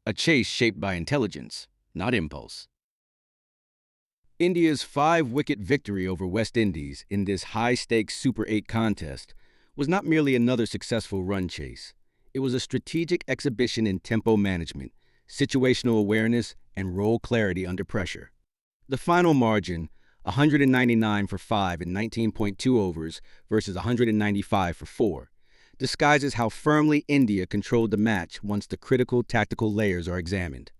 a chase shaped by intelligence, not impulse. India's 5-wicket victory over West Indies in this high-stakes Super 8 contest was not merely another successful run chase. It was a strategic exhibition in tempo management, situational awareness, and role clarity under pressure. The final margin, 199 for 5 in 19.2 overs versus 195 for 4, disguises how firmly India controlled the match once the critical tactical layers are examined.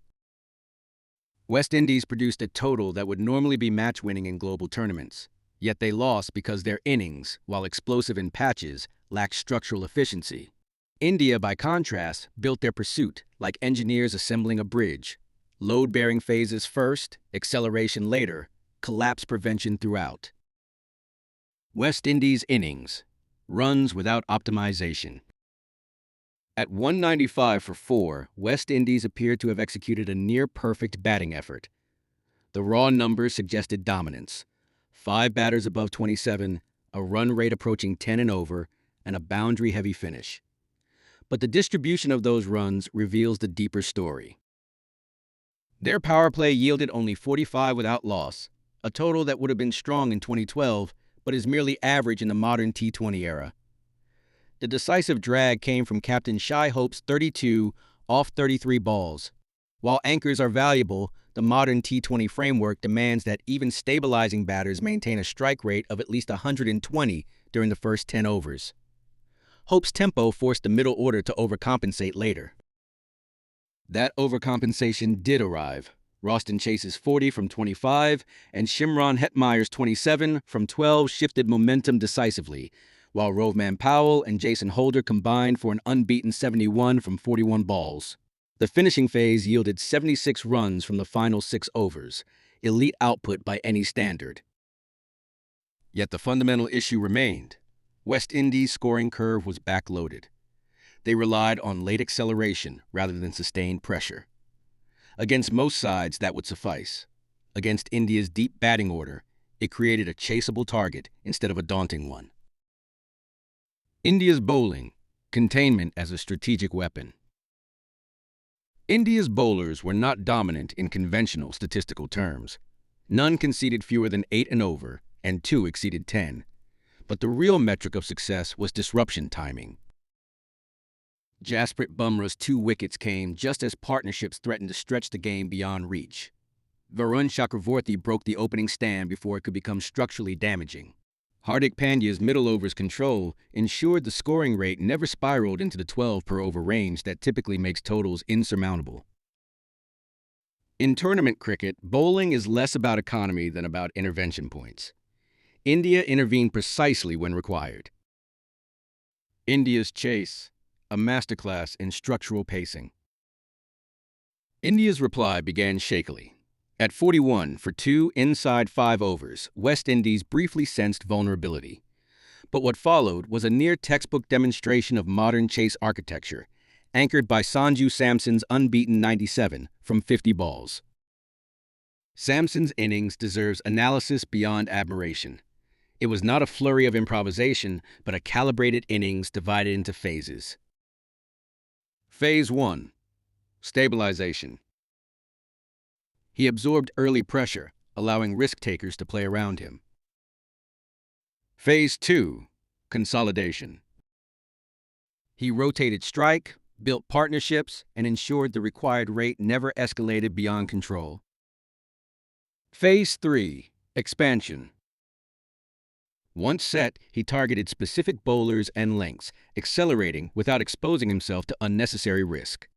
West Indies produced a total that would normally be match-winning in global tournaments, yet they lost because their innings, while explosive in patches, lacked structural efficiency. India, by contrast, built their pursuit like engineers assembling a bridge. Load-bearing phases first, acceleration later, collapse prevention throughout. West Indies innings, runs without optimization. At 195 for 4, West Indies appeared to have executed a near-perfect batting effort. The raw numbers suggested dominance. 5 batters above 27, a run rate approaching 10 and over, and a boundary-heavy finish. But the distribution of those runs reveals the deeper story. Their power play yielded only 45 without loss, a total that would have been strong in 2012, but is merely average in the modern T20 era. The decisive drag came from Captain Shai Hope's 32 off 33 balls. While anchors are valuable, the modern T20 framework demands that even stabilizing batters maintain a strike rate of at least 120 during the first 10 overs. Hope's tempo forced the middle order to overcompensate later. That overcompensation did arrive. Roston Chase's 40 from 25 and Shimron Hetmeyer's 27 from 12 shifted momentum decisively, while Roveman Powell and Jason Holder combined for an unbeaten 71 from 41 balls. The finishing phase yielded 76 runs from the final 6 overs, elite output by any standard. Yet the fundamental issue remained. West Indies' scoring curve was backloaded. They relied on late acceleration rather than sustained pressure. Against most sides, that would suffice. Against India's deep batting order, it created a chaseable target instead of a daunting one. India's bowling, containment as a strategic weapon. India's bowlers were not dominant in conventional statistical terms. None conceded fewer than 8 and over, and 2 exceeded 10. But the real metric of success was disruption timing. Jasprit Bumrah's 2 wickets came just as partnerships threatened to stretch the game beyond reach. Varun Chakravorty broke the opening stand before it could become structurally damaging. Hardik Pandya's middle overs control ensured the scoring rate never spiraled into the 12 per over range that typically makes totals insurmountable. In tournament cricket, bowling is less about economy than about intervention points. India intervened precisely when required. India's chase, a masterclass in structural pacing. India's reply began shakily. At 41 for 2 inside 5 overs, West Indies briefly sensed vulnerability. But what followed was a near-textbook demonstration of modern chase architecture, anchored by Sanju Samson's unbeaten 97 from 50 balls. Samson's innings deserves analysis beyond admiration. It was not a flurry of improvisation, but a calibrated innings divided into phases. Phase 1. Stabilization. He absorbed early pressure, allowing risk-takers to play around him. Phase 2. Consolidation. He rotated strike, built partnerships, and ensured the required rate never escalated beyond control. Phase 3. Expansion. Once set, he targeted specific bowlers and lengths, accelerating without exposing himself to unnecessary risk.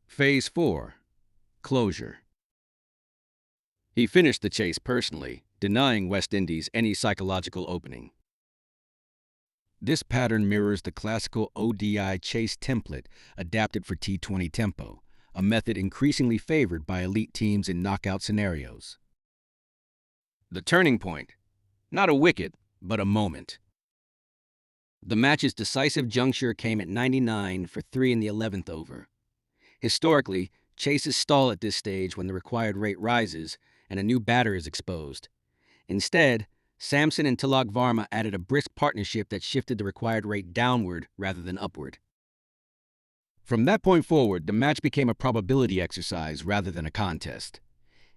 Phase 4. Closure. He finished the chase personally, denying West Indies any psychological opening. This pattern mirrors the classical ODI chase template adapted for T20 tempo, a method increasingly favored by elite teams in knockout scenarios. The turning point. Not a wicket, but a moment. The match's decisive juncture came at 99 for 3 in the 11th over. Historically, chases stall at this stage when the required rate rises and a new batter is exposed. Instead, Samson and Tilak Varma added a brisk partnership that shifted the required rate downward rather than upward. From that point forward, the match became a probability exercise rather than a contest.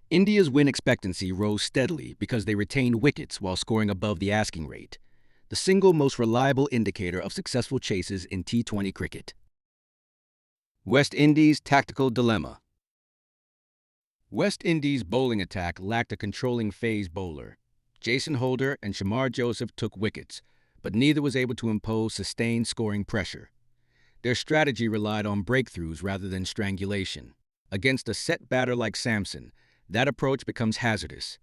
India's win expectancy rose steadily because they retained wickets while scoring above the asking rate, the single most reliable indicator of successful chases in T20 cricket. West Indies' tactical dilemma. West Indies' bowling attack lacked a controlling phase bowler. Jason Holder and Shamar Joseph took wickets, but neither was able to impose sustained scoring pressure. Their strategy relied on breakthroughs rather than strangulation. Against a set batter like Samson, that approach becomes hazardous.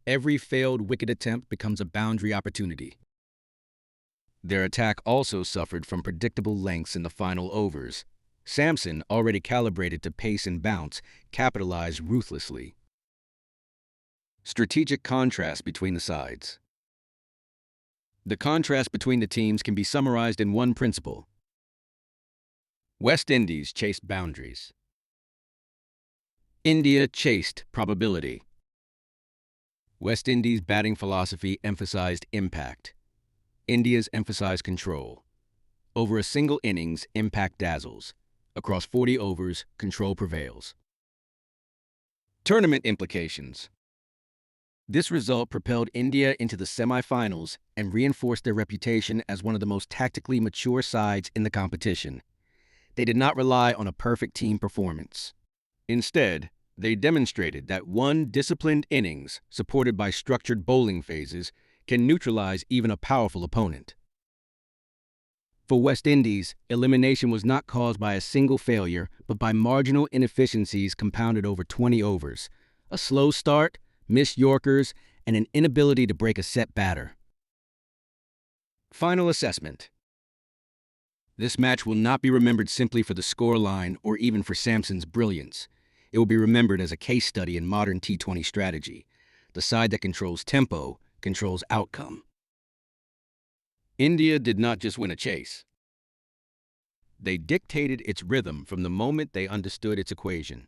Every failed wicket attempt becomes a boundary opportunity. Their attack also suffered from predictable lengths in the final overs. Samson, already calibrated to pace and bounce, capitalized ruthlessly. Strategic contrast between the sides. The contrast between the teams can be summarized in one principle. West Indies chased boundaries. India chased probability. West Indies' batting philosophy emphasized impact. India's emphasized control. Over a single innings, impact dazzles. Across 40 overs, control prevails. Tournament implications. This result propelled India into the semifinals and reinforced their reputation as one of the most tactically mature sides in the competition. They did not rely on a perfect team performance. Instead, they demonstrated that one disciplined innings, supported by structured bowling phases, can neutralize even a powerful opponent. For West Indies, elimination was not caused by a single failure, but by marginal inefficiencies compounded over 20 overs, a slow start, missed Yorkers, and an inability to break a set batter. Final assessment. This match will not be remembered simply for the scoreline or even for Samson's brilliance. It will be remembered as a case study in modern T20 strategy. The side that controls tempo controls outcome. India did not just win a chase. They dictated its rhythm from the moment they understood its equation.